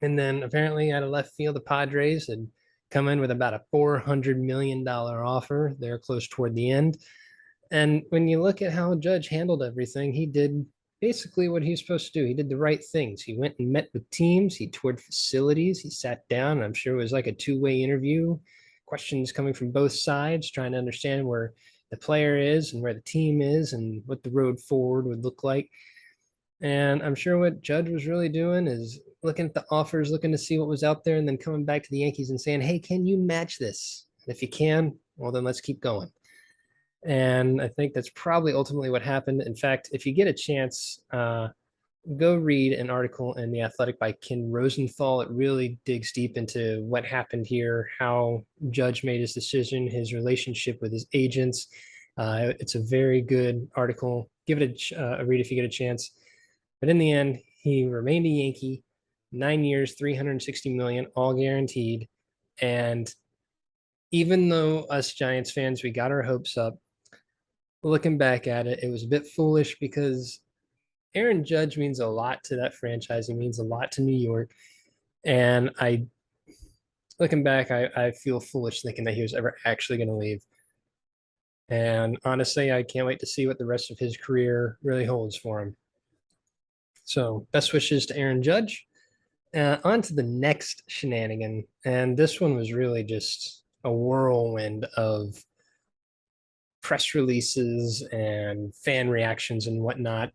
And then apparently out of left field, the Padres had come in with about a $400 million offer. They're close toward the end. And when you look at how Judge handled everything, he did basically what he's supposed to do. He did the right things. He went and met with teams, he toured facilities, he sat down. I'm sure it was like a two-way interview, questions coming from both sides, trying to understand where the player is and where the team is and what the road forward would look like. And I'm sure what Judge was really doing is looking at the offers, looking to see what was out there, and then coming back to the Yankees and saying, hey, can you match this? And if you can, well, then let's keep going. And I think that's probably ultimately what happened. In fact, if you get a chance, go read an article in The Athletic by Ken Rosenthal. It really digs deep into what happened here, how Judge made his decision, his relationship with his agents. It's a very good article. Give it a read if you get a chance. But in the end, he remained a Yankee, 9 years, 360 million, all guaranteed. And even though us Giants fans, we got our hopes up, looking back at it, it was a bit foolish because Aaron Judge means a lot to that franchise. He means a lot to New York. And looking back, I feel foolish thinking that he was ever actually going to leave. And honestly, I can't wait to see what the rest of his career really holds for him. So, best wishes to Aaron Judge. On to the next shenanigan. And this one was really just a whirlwind of press releases and fan reactions and whatnot.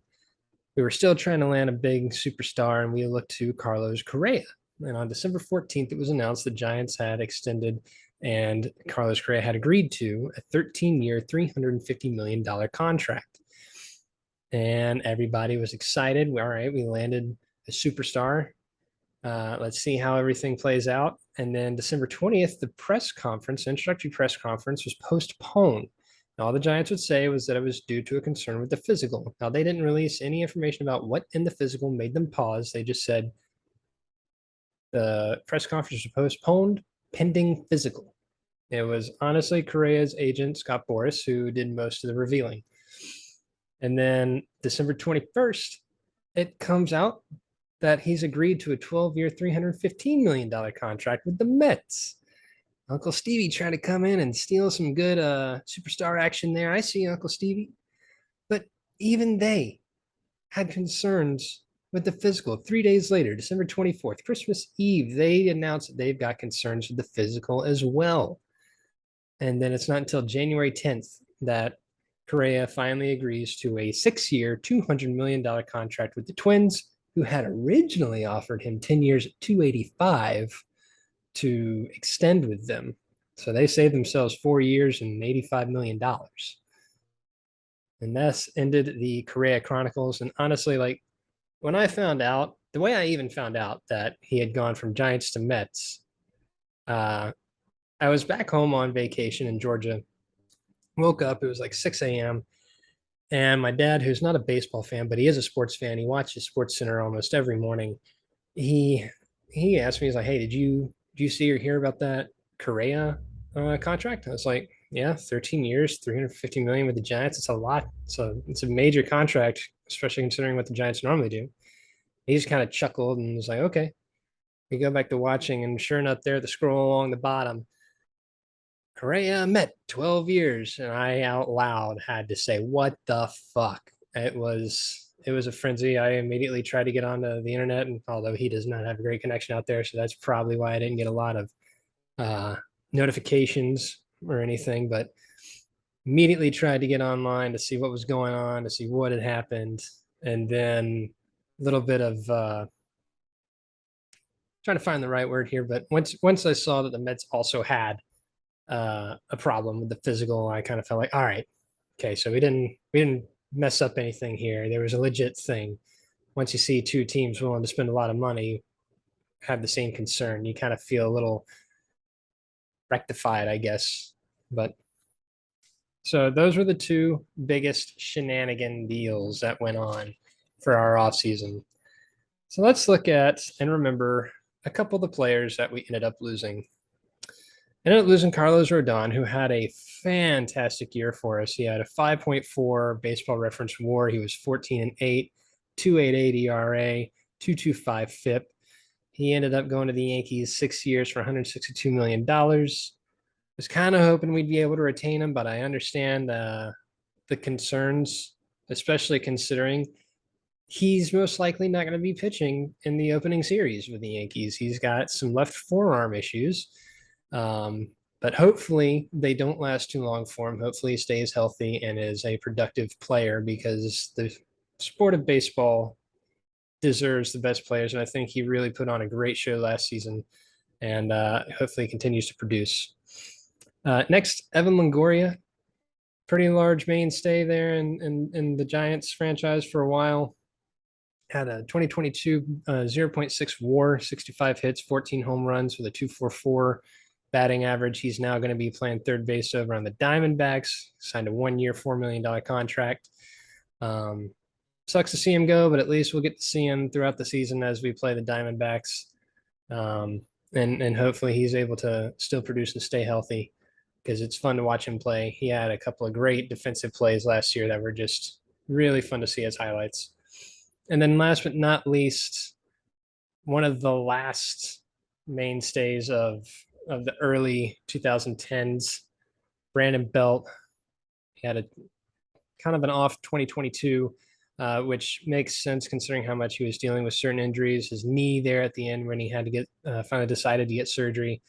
We were still trying to land a big superstar, and we looked to Carlos Correa. And on December 14th, it was announced the Giants had extended and Carlos Correa had agreed to a 13-year, $350 million contract. And everybody was excited. All right, we landed a superstar. Let's see how everything plays out. And then December 20th, the press conference, introductory press conference, was postponed. And all the Giants would say was that it was due to a concern with the physical. Now, they didn't release any information about what in the physical made them pause. They just said the press conference was postponed pending physical. It was honestly Correa's agent, Scott Boras, who did most of the revealing. And then December 21st, it comes out that he's agreed to a 12-year, $315 million contract with the Mets. Uncle Stevie trying to come in and steal some good superstar action there. I see Uncle Stevie. But even they had concerns with the physical. 3 days later, December 24th, Christmas Eve, they announced that they've got concerns with the physical as well. And then it's not until January 10th that Correa finally agrees to a 6-year, $200 million contract with the Twins, who had originally offered him 10 years at 285 to extend with them. So they saved themselves 4 years and $85 million. And that's ended the Correa Chronicles. And honestly, like when I found out, the way I even found out that he had gone from Giants to Mets, uh, I was back home on vacation in Georgia. Woke up, it was like 6 a.m. And my dad, who's not a baseball fan, but he is a sports fan, he watches Sports Center almost every morning. He he asked me, he's like, "Hey, did you see or hear about that Correa contract?" I was like, "Yeah, 13 years, 350 million with the Giants. It's a lot. So it's a major contract, especially considering what the Giants normally do." He just kind of chuckled and was like, "Okay." We go back to watching, and sure enough, there the scroll along the bottom, Correa Met 12 years, and I out loud had to say, "What the fuck?" It was a frenzy. I immediately tried to get onto the internet, and although he does not have a great connection out there, so that's probably why I didn't get a lot of uh, notifications or anything. But immediately tried to get online to see what was going on, to see what had happened, and then a little bit of trying to find the right word here. But once I saw that the Mets also had a problem with the physical, I kind of felt like, all right, okay, so we didn't mess up anything here. There was a legit thing. Once you see two teams willing to spend a lot of money, have the same concern, you kind of feel a little rectified, I guess. But so those were the two biggest shenanigan deals that went on for our offseason. So let's look at and remember a couple of the players that we ended up losing. Ended up losing Carlos Rodon, who had a fantastic year for us. He had a 5.4 baseball reference WAR. He was 14-8, 2.88 ERA, 2.25 FIP. He ended up going to the Yankees 6 years for $162 million. Was kind of hoping we'd be able to retain him, but I understand the concerns, especially considering he's most likely not going to be pitching in the opening series with the Yankees. He's got some left forearm issues. But hopefully they don't last too long for him. Hopefully he stays healthy and is a productive player, because the sport of baseball deserves the best players. And I think he really put on a great show last season, and hopefully he continues to produce. Next, Evan Longoria, pretty large mainstay there in the Giants franchise for a while. Had a 2022 0.6 WAR, 65 hits, 14 home runs with a 2.44 batting average. He's now going to be playing third base over on the Diamondbacks. Signed a 1-year, $4 million contract. Sucks to see him go, but at least we'll get to see him throughout the season as we play the Diamondbacks. And hopefully he's able to still produce and stay healthy, because it's fun to watch him play. He had a couple of great defensive plays last year that were just really fun to see as highlights. And then last but not least, one of the last mainstays of the early 2010s, Brandon Belt. He had a kind of an off 2022, which makes sense considering how much he was dealing with certain injuries. His knee there at the end when he had to get finally decided to get surgery.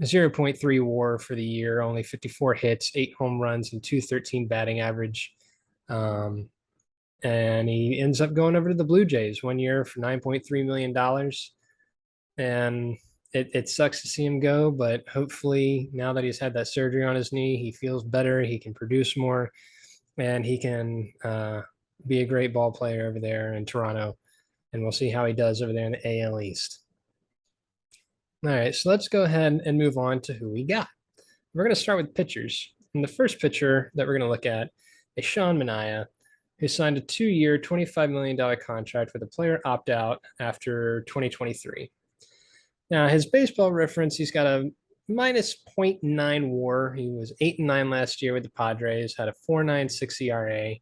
0.3 WAR for the year, only 54 hits, 8 home runs, and 213 batting average. And he ends up going over to the Blue Jays 1 year for $9.3 million. And it sucks to see him go, but hopefully now that he's had that surgery on his knee, he feels better, he can produce more, and he can be a great ball player over there in Toronto. And we'll see how he does over there in the AL East. All right, so let's go ahead and move on to who we got. We're going to start with pitchers. And the first pitcher that we're going to look at is Sean Manaea, who signed a 2-year, $25 million contract with a player opt-out after 2023. Now, his baseball reference, he's got a minus 0.9 WAR. He was 8-9 last year with the Padres, had a 4.96 ERA.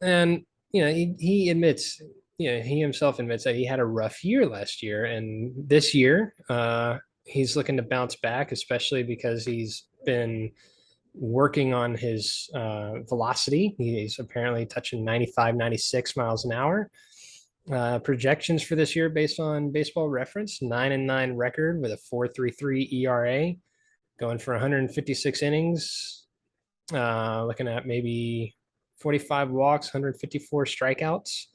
And, he admits, he himself admits that he had a rough year last year. And this year, he's looking to bounce back, especially because he's been working on his velocity. He's apparently touching 95, 96 miles an hour. Projections for this year based on Baseball Reference, 9-9 record with a 4.33 ERA, going for 156 innings, looking at maybe 45 walks, 154 strikeouts.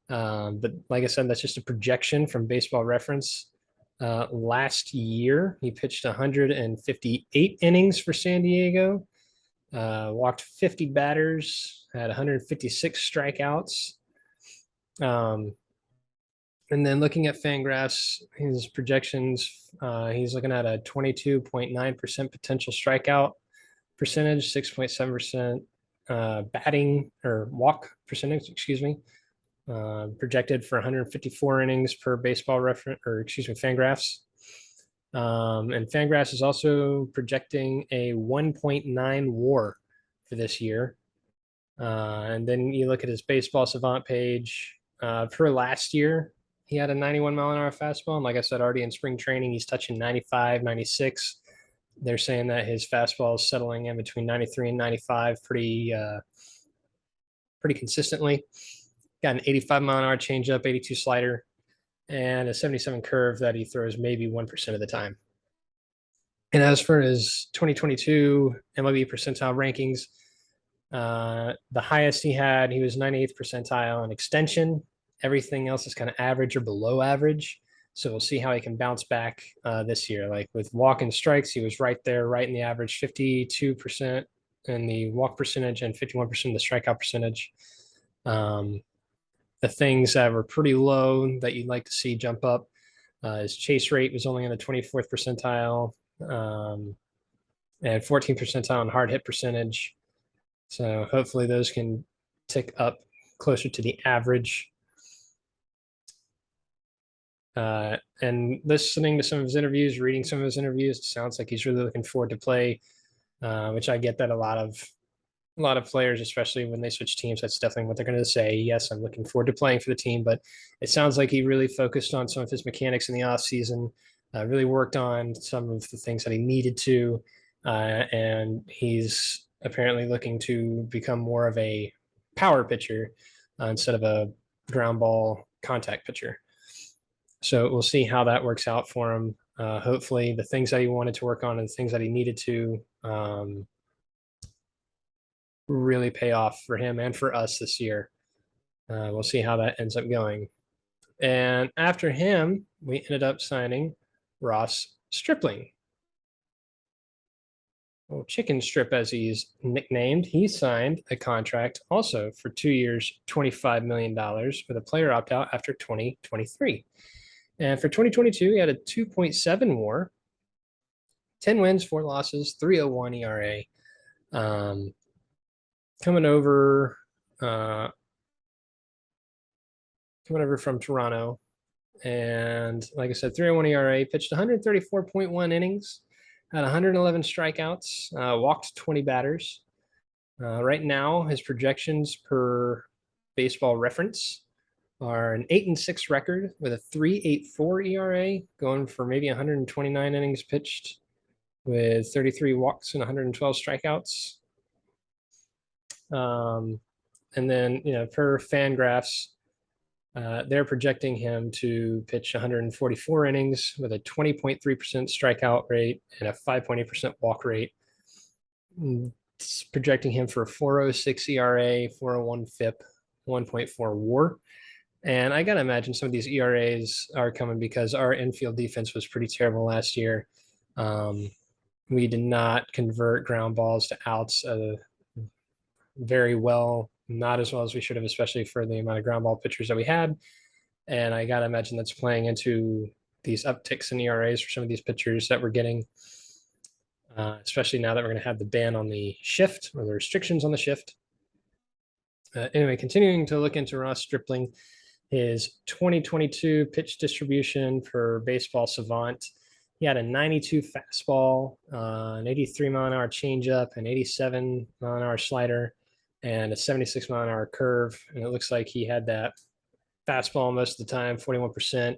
But like I said, that's just a projection from Baseball Reference. Last year, he pitched 158 innings for San Diego, walked 50 batters, had 156 strikeouts. And then looking at Fangraphs, his projections, he's looking at a 22.9% potential strikeout percentage, 6.7% batting or walk percentage, projected for 154 innings per Baseball Reference, Fangraphs. And Fangraphs is also projecting a 1.9 WAR for this year. And then you look at his Baseball Savant page. For last year, he had a 91 mile an hour fastball. And like I said, already in spring training, he's touching 95, 96. They're saying that his fastball is settling in between 93 and 95 pretty consistently. Got an 85 mile an hour changeup, 82 slider, and a 77 curve that he throws maybe 1% of the time. And as for his 2022 MLB percentile rankings, the highest he had, he was 98th percentile in extension. Everything else is kind of average or below average. So we'll see how he can bounce back this year. Like with walk and strikes, he was right there, right in the average, 52% in the walk percentage and 51% of the strikeout percentage. The things that were pretty low that you'd like to see jump up, his chase rate was only in the 24th percentile, and 14th percentile on hard hit percentage. So hopefully those can tick up closer to the average. And listening to some of his interviews, reading some of his interviews, it sounds like he's really looking forward to play, which I get that a lot of A lot of players, especially when they switch teams, that's definitely what they're going to say. Yes, I'm looking forward to playing for the team, but it sounds like he really focused on some of his mechanics in the offseason, really worked on some of the things that he needed to, and he's apparently looking to become more of a power pitcher instead of a ground ball contact pitcher. So we'll see how that works out for him. Hopefully, the things that he wanted to work on and the things that he needed to really pay off for him and for us this year. We'll see how that ends up going. And after him, we ended up signing Ross Stripling. Well, Chicken Strip, as he's nicknamed, he signed a contract also for 2 years, $25 million with a player opt out after 2023. And for 2022, he had a 2.7 WAR, 10 wins, 4 losses, 3.01 ERA. Coming over from Toronto. And like I said, 3.01 ERA, pitched 134.1 innings, had 111 strikeouts, walked 20 batters. Right now, his projections per Baseball Reference are an 8-6 record with a 3.84 ERA, going for maybe 129 innings pitched with 33 walks and 112 strikeouts. And then, per Fangraphs, they're projecting him to pitch 144 innings with a 20.3% strikeout rate and a 5.8% walk rate. It's projecting him for a 4.06 ERA, 4.01 FIP, 1.4 WAR. And I got to imagine some of these ERAs are coming because our infield defense was pretty terrible last year. We did not convert ground balls to outs very well, not as well as we should have, especially for the amount of ground ball pitchers that we had. And I got to imagine that's playing into these upticks in ERAs for some of these pitchers that we're getting, especially now that we're going to have the ban on the shift or the restrictions on the shift. Anyway, continuing to look into Ross Stripling, his 2022 pitch distribution for Baseball Savant. He had a 92 fastball, an 83 mile an hour changeup, an 87 mile an hour slider, and a 76 mile an hour curve. And it looks like he had that fastball most of the time, 41%,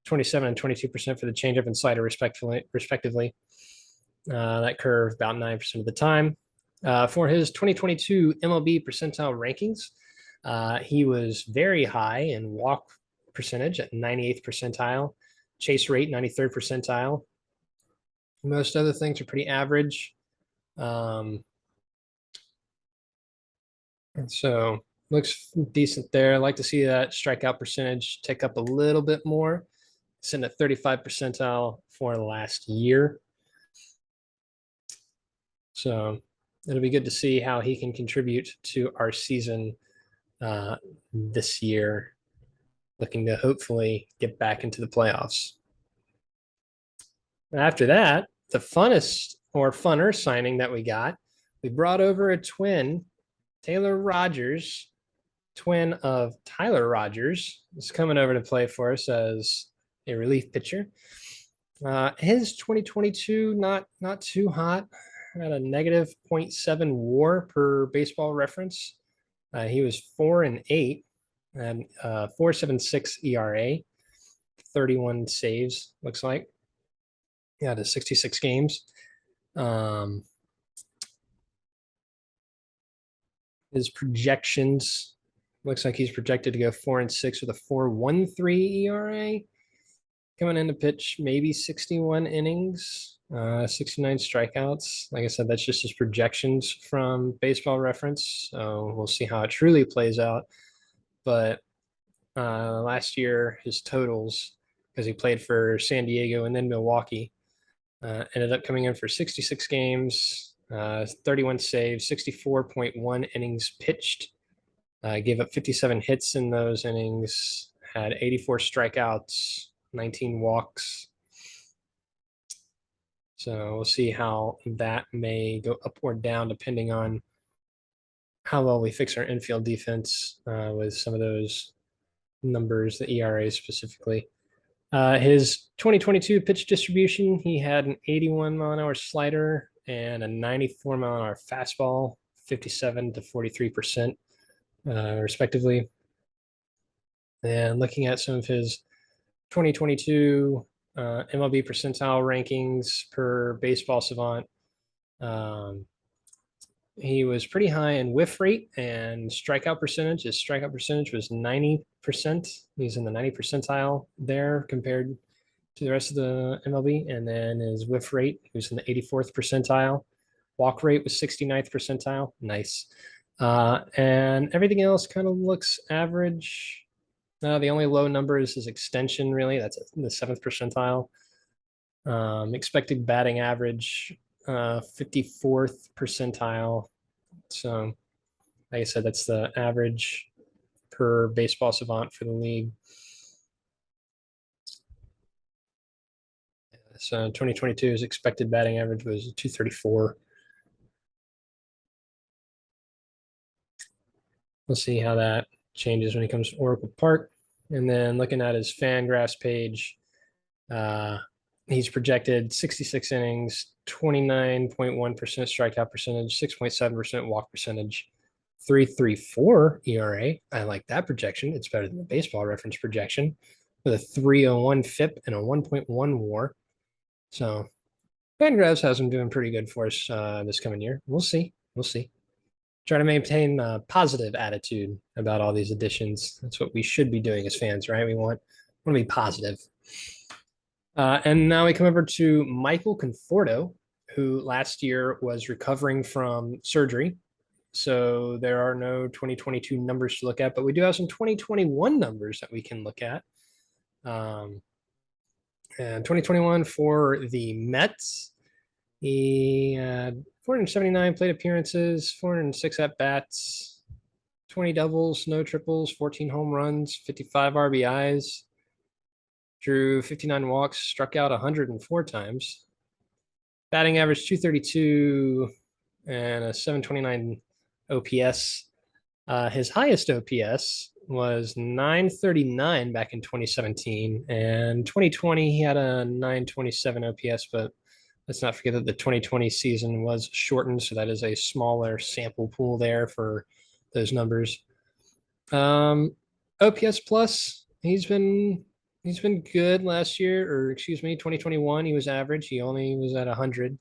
27 and 22% for the changeup and slider, respectively. That curve about 9% of the time. For his 2022 MLB percentile rankings, he was very high in walk percentage at 98th percentile, chase rate 93rd percentile. Most other things are pretty average. And so looks decent there. I like to see that strikeout percentage tick up a little bit more. Sitting at 35 percentile for the last year. So it'll be good to see how he can contribute to our season this year, looking to hopefully get back into the playoffs. After that, the funner signing that we got, we brought over a twin, Taylor Rogers, twin of Tyler Rogers, is coming over to play for us as a relief pitcher. His 2022 not too hot, at a negative 0.7 WAR per Baseball Reference. He was 4-8 and 4.76 ERA, 31 saves looks like. Yeah, to 66 games. His projections looks like he's projected to go 4-6 with a 4.13 ERA. Coming in to pitch maybe 61 innings, 69 strikeouts. Like I said, that's just his projections from Baseball Reference. So we'll see how it truly plays out. But last year, his totals, because he played for San Diego and then Milwaukee, ended up coming in for 66 games, 31 saves, 64.1 innings pitched. Gave up 57 hits in those innings, had 84 strikeouts, 19 walks. So we'll see how that may go up or down depending on how well we fix our infield defense with some of those numbers, the ERA specifically. His 2022 pitch distribution, he had an 81 mile an hour slider and a 94 mile an hour fastball, 57 to 43%, respectively. And looking at some of his 2022 MLB percentile rankings per Baseball Savant, he was pretty high in whiff rate and strikeout percentage. His strikeout percentage was 90%. He's in the 90 percentile there compared to the rest of the MLB. And then his whiff rate, he was in the 84th percentile. Walk rate was 69th percentile. Nice. And everything else kind of looks average. The only low number is his extension, really. That's in the 7th percentile. Expected batting average, 54th percentile. So, like I said, that's the average per Baseball Savant for the league. So 2022's expected batting average was 234. We'll see how that changes when he comes to Oracle Park. And then looking at his Fangraphs page, he's projected 66 innings, 29.1% strikeout percentage, 6.7% walk percentage, 3.34 ERA. I like that projection. It's better than the Baseball Reference projection with a 3.01 FIP and a 1.1 WAR. So Fangraphs has him doing pretty good for us this coming year. We'll see. We'll see. Try to maintain a positive attitude about all these additions. That's what we should be doing as fans, right? We want to be positive. And now we come over to Michael Conforto, who last year was recovering from surgery. So there are no 2022 numbers to look at, but we do have some 2021 numbers that we can look at. And 2021 for the Mets, he had 479 plate appearances, 406 at-bats, 20 doubles, no triples, 14 home runs, 55 RBIs, drew 59 walks, struck out 104 times. Batting average 232 and a 729 OPS. His highest OPS was 939 back in 2017. And 2020, he had a 927 OPS, but let's not forget that the 2020 season was shortened, so that is a smaller sample pool there for those numbers. OPS plus, he's been good last year, or excuse me, 2021 he was average. He only was at 100.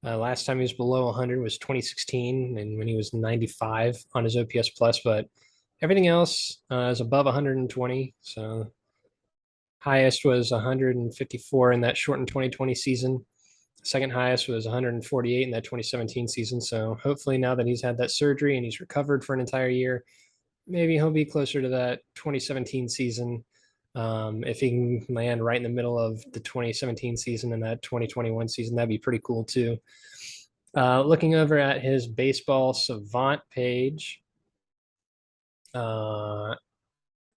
Last time he was below 100 was 2016, and when he was 95 on his OPS plus. But everything else is above 120. So highest was 154 in that shortened 2020 season. Second highest was 148 in that 2017 season. So hopefully now that he's had that surgery and he's recovered for an entire year, maybe he'll be closer to that 2017 season. If he can land right in the middle of the 2017 season and that 2021 season, that'd be pretty cool too. Looking over at his Baseball Savant page,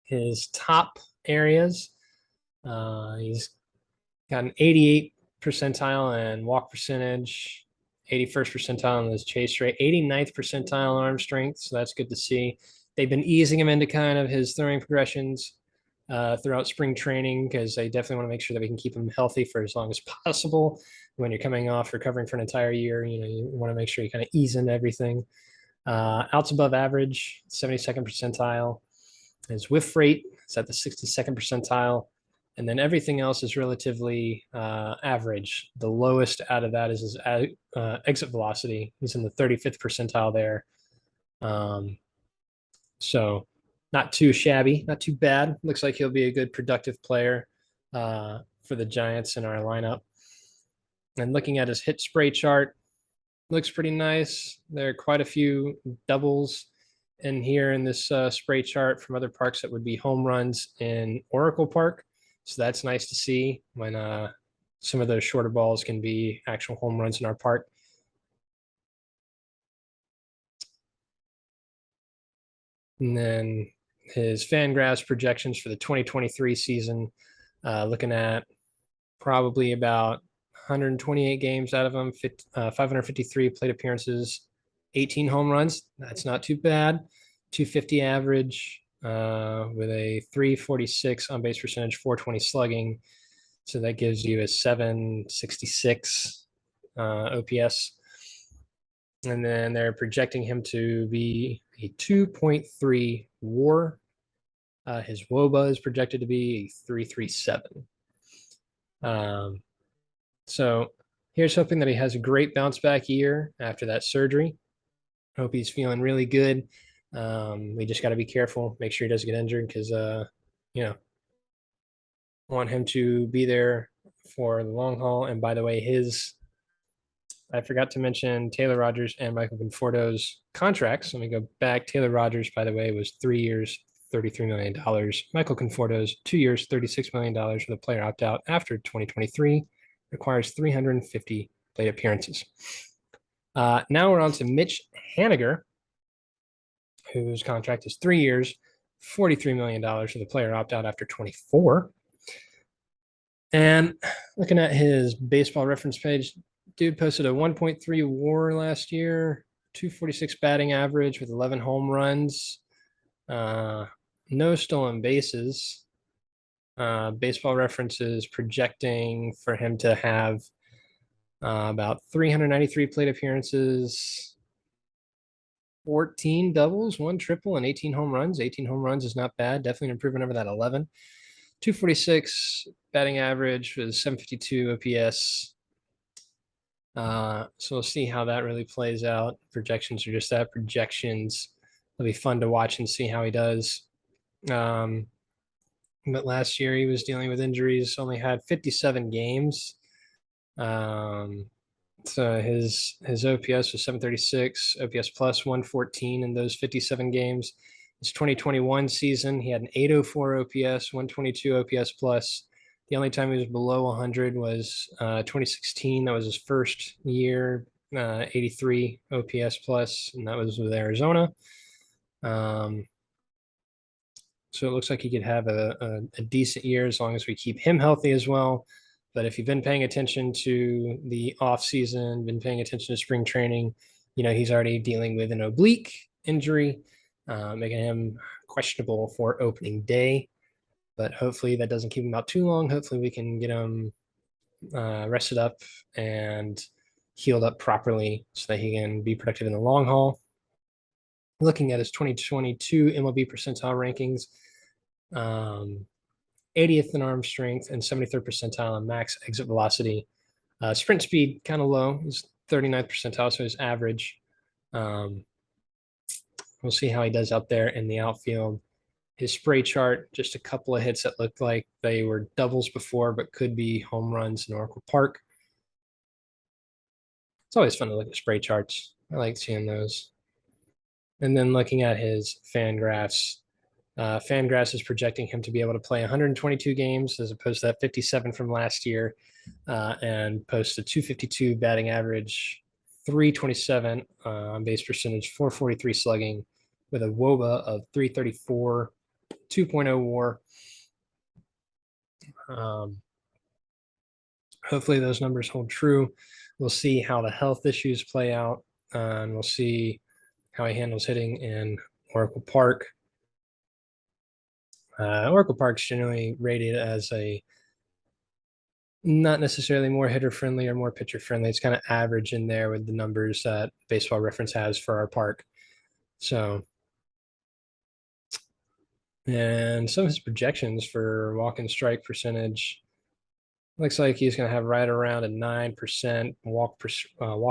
his top areas, he's got an 88 percentile and walk percentage, 81st percentile in his chase rate, 89th percentile arm strength. So that's good to see. They've been easing him into kind of his throwing progressions throughout spring training because they definitely want to make sure that we can keep him healthy for as long as possible. When you're coming off recovering for an entire year, you want to make sure you kind of ease into everything. Outs above average, 72nd percentile. His whiff rate is at the 62nd percentile. And then everything else is relatively average. The lowest out of that is his exit velocity. He's in the 35th percentile there. So not too shabby, not too bad. Looks like he'll be a good productive player for the Giants in our lineup. And looking at his hit spray chart, looks pretty nice. There are quite a few doubles in here in this spray chart from other parks that would be home runs in Oracle Park. So that's nice to see when some of those shorter balls can be actual home runs in our park. And then his Fangraphs projections for the 2023 season, looking at probably about 128 games out of them, 553 plate appearances, 18 home runs. That's not too bad. 250 average with a 346 on base percentage, 420 slugging. So that gives you a 766 OPS. And then they're projecting him to be a 2.3 WAR. His WOBA is projected to be a 337. So here's hoping that he has a great bounce back year after that surgery. Hope he's feeling really good. We just got to be careful, make sure he doesn't get injured because, want him to be there for the long haul. And by the way, I forgot to mention Taylor Rogers and Michael Conforto's contracts. Let me go back. Taylor Rogers, by the way, was 3 years, $33 million. Michael Conforto's 2 years, $36 million with a player opt out after 2023. Requires 350 plate appearances. Now we're on to Mitch Haniger, whose contract is 3 years, $43 million with a player opt out after 24. And looking at his baseball reference page, dude posted a 1.3 WAR last year, 246 batting average with 11 home runs, no stolen bases. Baseball references projecting for him to have about 393 plate appearances, 14 doubles, 1 triple, and 18 home runs. 18 home runs is not bad. Definitely an improvement over that 11. 246 batting average with 752 OPS. So we'll see how that really plays out. Projections are just that, projections. It'll be fun to watch and see how he does. But last year he was dealing with injuries, only had 57 games. So his OPS was 736, OPS plus 114 in those 57 games. His 2021 season, he had an 804 OPS, 122 OPS plus. The only time he was below 100 was 2016. That was his first year, 83 OPS plus, and that was with Arizona. So it looks like he could have a decent year as long as we keep him healthy as well. But if you've been paying attention to the offseason, been paying attention to spring training, he's already dealing with an oblique injury, making him questionable for opening day. But hopefully that doesn't keep him out too long. Hopefully we can get him rested up and healed up properly so that he can be productive in the long haul. Looking at his 2022 MLB percentile rankings, 80th in arm strength and 73rd percentile in max exit velocity. Sprint speed kind of low. He's 39th percentile, so his average. We'll see how he does out there in the outfield. His spray chart, just a couple of hits that looked like they were doubles before, but could be home runs in Oracle Park. It's always fun to look at spray charts. I like seeing those. And then looking at his Fangraphs, Fangraphs is projecting him to be able to play 122 games as opposed to that 57 from last year, and post a 252 batting average, 327 on base percentage, 443 slugging, with a WOBA of 334, 2.0 WAR. Hopefully those numbers hold true. We'll see how the health issues play out, and we'll see how he handles hitting in Oracle Park. Oracle Park's generally rated as a not necessarily more hitter friendly or more pitcher friendly. It's kind of average in there with the numbers that Baseball Reference has for our park. So, and some of his projections for walk and strike percentage looks like he's going to have right around a 9% walk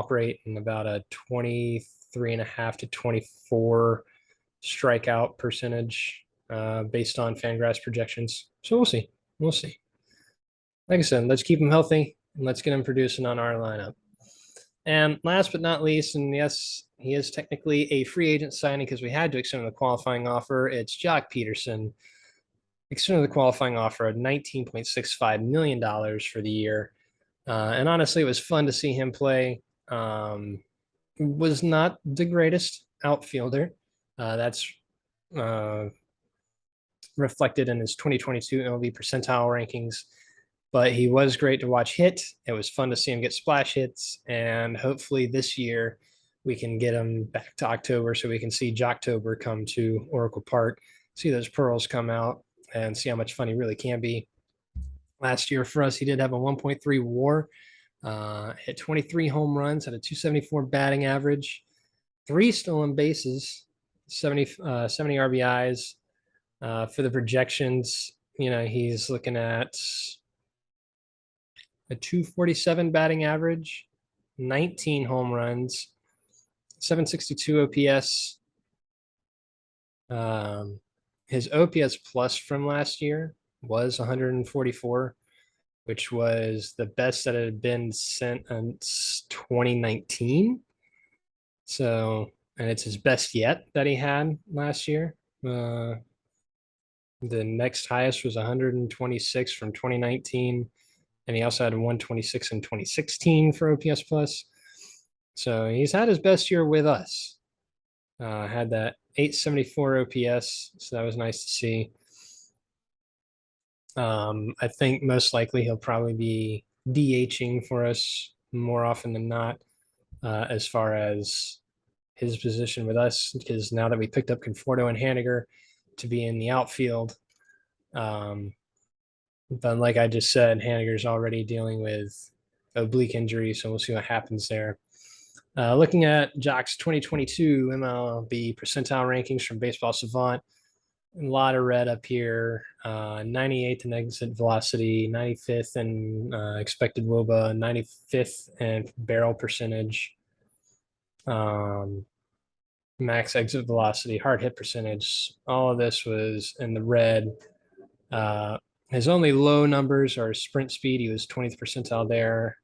rate and about a 23.5 to 24 strikeout percentage based on Fangraphs projections. So we'll see. We'll see. Like I said, let's keep him healthy and let's get him producing on our lineup. And last but not least, and yes, he is technically a free agent signing because we had to extend the qualifying offer. It's Jock Peterson. Extended the qualifying offer of $19.65 million for the year. And honestly, it was fun to see him play. Was not the greatest outfielder. That's reflected in his 2022 MLB percentile rankings. But he was great to watch hit. It was fun to see him get splash hits. And hopefully this year we can get him back to October so we can see Jocktober come to Oracle Park, see those pearls come out, and see how much fun he really can be. Last year for us, he did have a 1.3 WAR, Hit 23 home runs, had a 274 batting average, 3 stolen bases, 70 RBIs. For the projections, he's looking at a 247 batting average, 19 home runs, 762 OPS. His OPS plus from last year was 144, which was the best that it had been since 2019. So, and it's his best yet that he had last year. The next highest was 126 from 2019, and he also had 126 in 2016 for OPS plus. So he's had his best year with us. Had that 874 OPS, so that was nice to see. I think most likely he'll probably be DHing for us more often than not, as far as his position with us, because now that we picked up Conforto and Haniger to be in the outfield, but like I just said, Haniger's already dealing with oblique injury, so we'll see what happens there. Looking at Jock's 2022 MLB percentile rankings from Baseball Savant, a lot of red up here. 98th in exit velocity, 95th in expected WOBA, 95th in barrel percentage, max exit velocity, hard hit percentage. All of this was in the red. His only low numbers are sprint speed. He was 20th percentile there.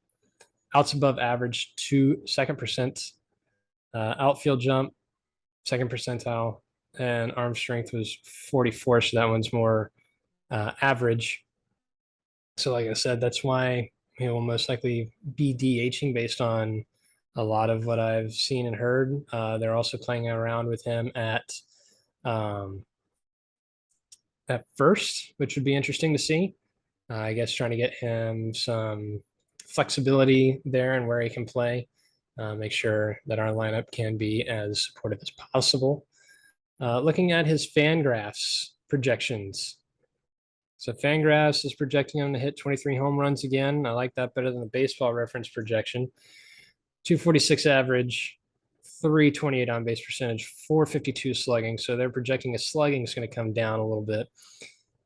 Outs above average, second percent. Outfield jump, second percentile. And arm strength was 44. So that one's more average. So like I said, that's why he will most likely be DHing based on a lot of what I've seen and heard. They're also playing around with him at first, which would be interesting to see. I guess trying to get him some flexibility there and where he can play. Make sure that our lineup can be as supportive as possible. Looking at his Fangraphs projections. So Fangraphs is projecting him to hit 23 home runs again. I like that better than the baseball reference projection. 246 average, 328 on base percentage, 452 slugging. So they're projecting his slugging is going to come down a little bit.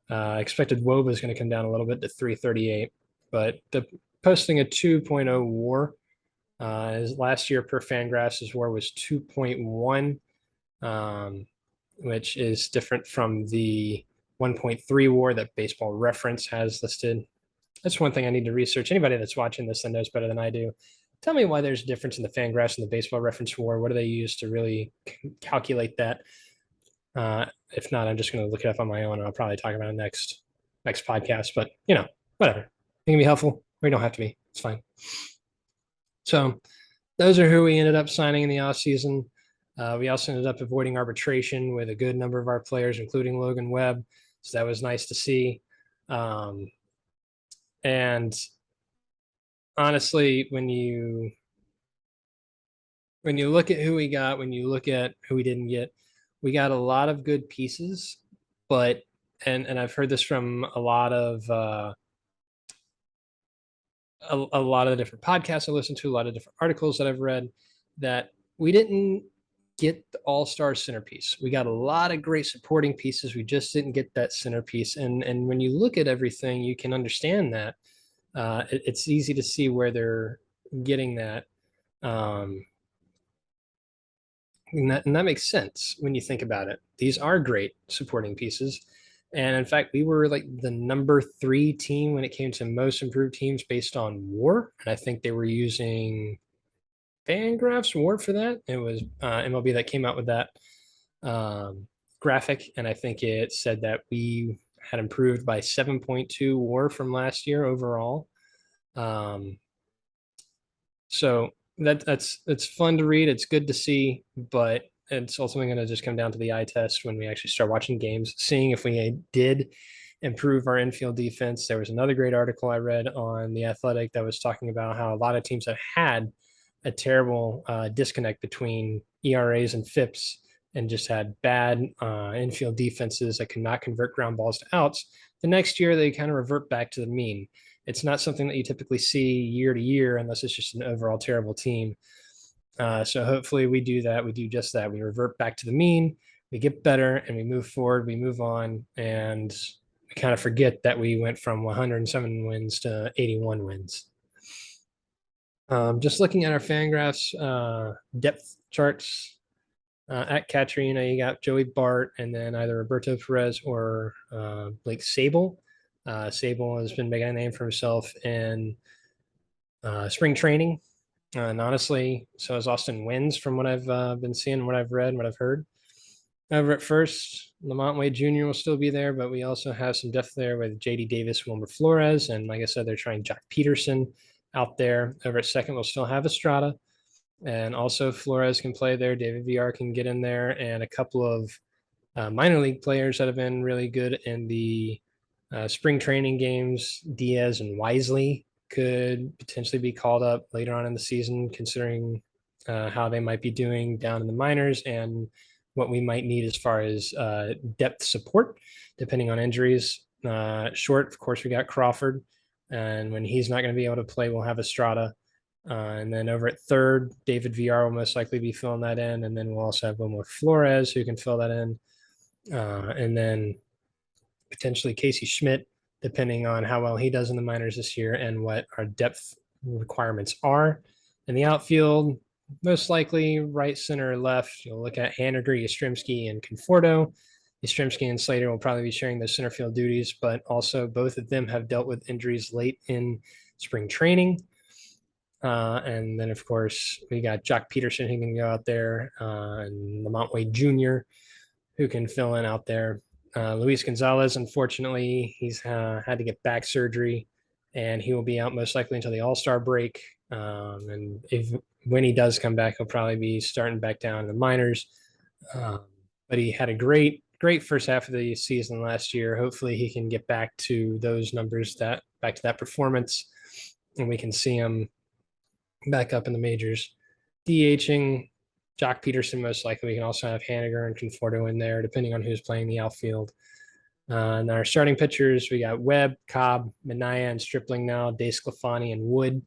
Expected WOBA is going to come down a little bit to 338, but the posting a 2.0 WAR. His last year per Fangraphs, his WAR was 2.1, which is different from the 1.3 WAR that Baseball Reference has listed. That's one thing I need to research. Anybody that's watching this that knows better than I do, tell me why there's a difference in the Fangraphs and the Baseball Reference WAR. What do they use to really calculate that? If not, I'm just going to look it up on my own, and I'll probably talk about it next podcast. But whatever. It can be helpful, or you don't have to be. It's fine. So those are who we ended up signing in the offseason. We also ended up avoiding arbitration with a good number of our players, including Logan Webb. So that was nice to see. And honestly, when you look at who we got, when you look at who we didn't get, we got a lot of good pieces, but and I've heard this from a lot of a lot of the different podcasts I listen to, a lot of different articles that I've read, that we didn't get the all-star centerpiece. We got a lot of great supporting pieces. We just didn't get that centerpiece. And when you look at everything, you can understand that. It's easy to see where they're getting that. And that makes sense when you think about it. These are great supporting pieces. And in fact, we were like the number 3 team when it came to most improved teams based on WAR. And I think they were using Fangraphs WAR for that. It was MLB that came out with that graphic. And I think it said that we had improved by 7.2 WAR from last year overall. So it's fun to read. It's good to see, but it's ultimately going to just come down to the eye test when we actually start watching games, seeing if we did improve our infield defense. There was another great article I read on The Athletic that was talking about how a lot of teams have had a terrible disconnect between ERAs and FIPS and just had bad infield defenses that could not convert ground balls to outs. The next year, they kind of revert back to the mean. It's not something that you typically see year to year unless it's just an overall terrible team. So hopefully we do that. We do just that. We revert back to the mean. We get better and we move forward. We move on, and we kind of forget that we went from 107 wins to 81 wins. Just looking at our fan graphs, depth charts at catcher, you got Joey Bart and then either Roberto Perez or Blake Sable. Sable has been making a name for himself in spring training. And honestly, so has Austin Wins from what I've been seeing, what I've read, what I've heard. Over at first, Lamont Wade Jr. will still be there, but we also have some depth there with JD Davis, Wilmer Flores, and like I said, they're trying Jock Peterson out there. Over at second, we'll still have Estrada, and also Flores can play there. David VR can get in there, and a couple of minor league players that have been really good in the spring training games, Diaz and Wisely, could potentially be called up later on in the season, considering how they might be doing down in the minors and what we might need as far as depth support, depending on injuries. Short, of course, we got Crawford, and when he's not going to be able to play, we'll have Estrada. And then over at third, David VR will most likely be filling that in, and then we'll also have Wilmer Flores who can fill that in, and then potentially Casey Schmidt, depending on how well he does in the minors this year and what our depth requirements are. In the outfield, most likely right, center, left. You'll look at Haniger, Yastrzemski, and Conforto. Yastrzemski and Slater will probably be sharing those center field duties, but also both of them have dealt with injuries late in spring training. And then, of course, we got Jock Peterson who can go out there, and Lamont Wade Jr. who can fill in out there. Luis Gonzalez, unfortunately, he's had to get back surgery, and he will be out most likely until the All-Star break. And when he does come back, he'll probably be starting back down in the minors. But he had a great first half of the season last year. Hopefully, he can get back to those numbers, back to that performance, and we can see him back up in the majors. DHing Jock Peterson, most likely. We can also have Haniger and Conforto in there, depending on who's playing the outfield. And our starting pitchers, we got Webb, Cobb, Minaya, and Stripling now, DeSclafani and Wood.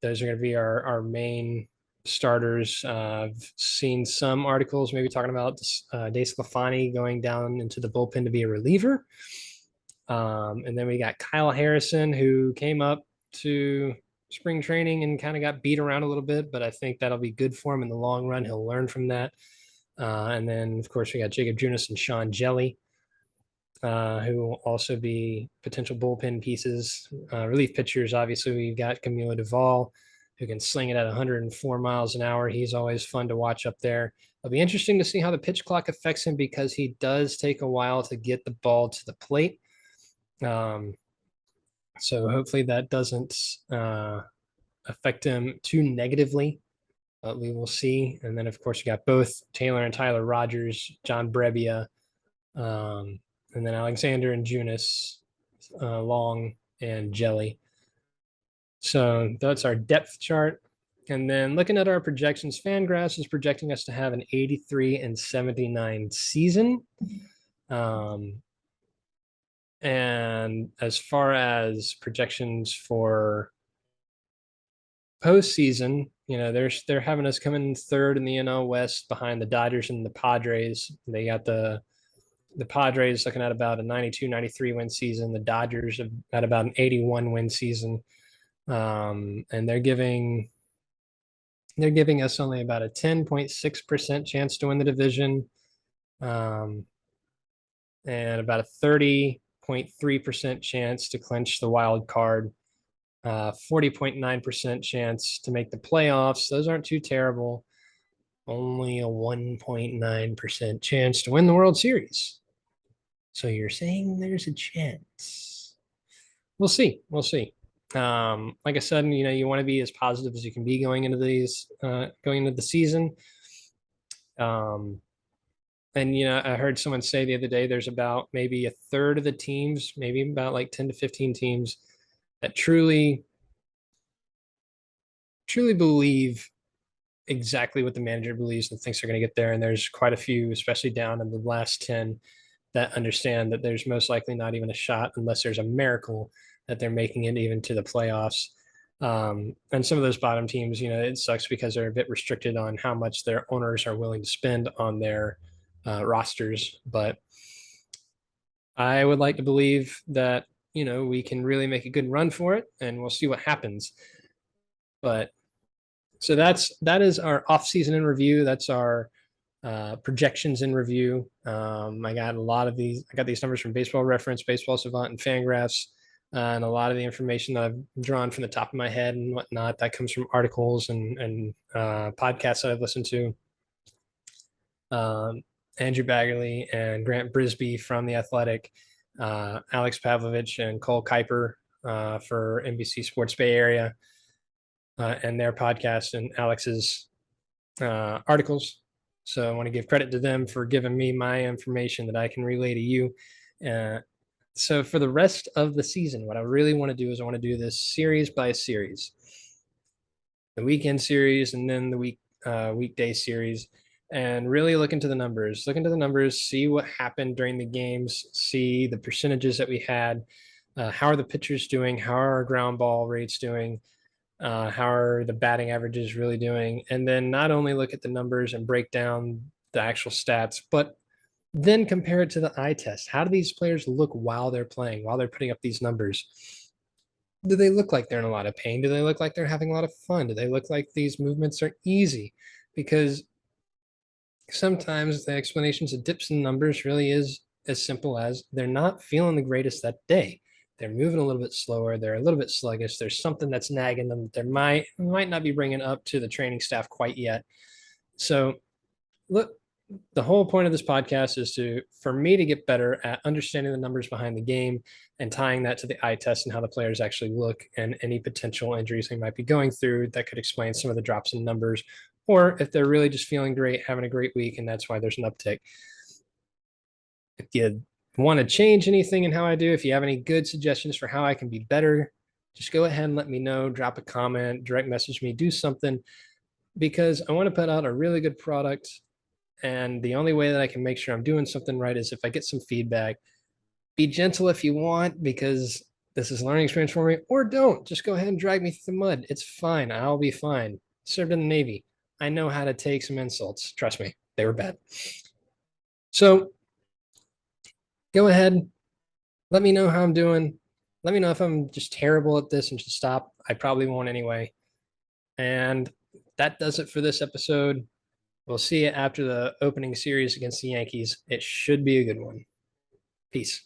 Those are going to be our main starters. I've seen some articles maybe talking about DeSclafani going down into the bullpen to be a reliever. And then we got Kyle Harrison, who came up to spring training and kind of got beat around a little bit, but I think that'll be good for him in the long run. He'll learn from that. And then, of course, we got Jacob Junis and Sean Jelly, who will also be potential bullpen pieces. Relief pitchers, obviously, we've got Camilo Duvall, who can sling it at 104 miles an hour. He's always fun to watch up there. It'll be interesting to see how the pitch clock affects him because he does take a while to get the ball to the plate. So hopefully that doesn't affect him too negatively, but we will see. And then, of course, you got both Taylor and Tyler Rogers, John Brebbia, and then Alexander and Junis, Long and Jelly. So that's our depth chart. And then looking at our projections, Fangraphs is projecting us to have an 83-79 season. And as far as projections for postseason, they're having us come in third in the NL West behind the Dodgers and the Padres. They got the Padres looking at about a 92-93 win season. The Dodgers have at about an 81 win season. And they're giving us only about a 10.6% chance to win the division. And about a 30.3% chance to clinch the wild card, 40.9% chance to make the playoffs. Those aren't too terrible. Only a 1.9% chance to win the World Series. So you're saying there's a chance. We'll see. Like I said, you want to be as positive as you can be going into the season. And, I heard someone say the other day, there's about maybe a third of the teams, maybe about like 10 to 15 teams that truly believe exactly what the manager believes and thinks they're going to get there. And there's quite a few, especially down in the last 10, that understand that there's most likely not even a shot unless there's a miracle that they're making it even to the playoffs. And some of those bottom teams, it sucks because they're a bit restricted on how much their owners are willing to spend on their rosters. But I would like to believe that, we can really make a good run for it, and we'll see what happens. But so that is our offseason in review. That's our projections in review. I got these numbers from Baseball Reference, Baseball Savant, and Fangraphs, and a lot of the information that I've drawn from the top of my head and whatnot that comes from articles and podcasts that I've listened to. Andrew Baggerly and Grant Brisbee from The Athletic, Alex Pavlovich and Cole Kuiper for NBC Sports Bay Area, and their podcast and Alex's articles. So I want to give credit to them for giving me my information that I can relay to you. So for the rest of the season, what I really want to do is I want to do this series by series, the weekend series and then the weekday series, and really look into the numbers, see what happened during the games, see the percentages that we had, how are the pitchers doing, how are our ground ball rates doing, how are the batting averages really doing, and then not only look at the numbers and break down the actual stats, but then compare it to the eye test. How do these players look while they're playing, while they're putting up these numbers? Do they look like they're in a lot of pain? Do they look like they're having a lot of fun? Do they look like these movements are easy? Because sometimes the explanations of dips in numbers really is as simple as they're not feeling the greatest that day. They're moving a little bit slower. They're a little bit sluggish. There's something that's nagging them. They might not be bringing up to the training staff quite yet. So look, the whole point of this podcast is for me to get better at understanding the numbers behind the game and tying that to the eye test and how the players actually look and any potential injuries they might be going through that could explain some of the drops in numbers, or if they're really just feeling great, having a great week, and that's why there's an uptick. If you want to change anything in how I do, if you have any good suggestions for how I can be better, just go ahead and let me know. Drop a comment, direct message me, do something, because I want to put out a really good product. And the only way that I can make sure I'm doing something right is if I get some feedback. Be gentle if you want, because this is a learning experience for me, or don't. Just go ahead and drag me through the mud. It's fine. I'll be fine. Served in the Navy. I know how to take some insults. Trust me, they were bad. So go ahead. Let me know how I'm doing. Let me know if I'm just terrible at this and should stop. I probably won't anyway. And that does it for this episode. We'll see you after the opening series against the Yankees. It should be a good one. Peace.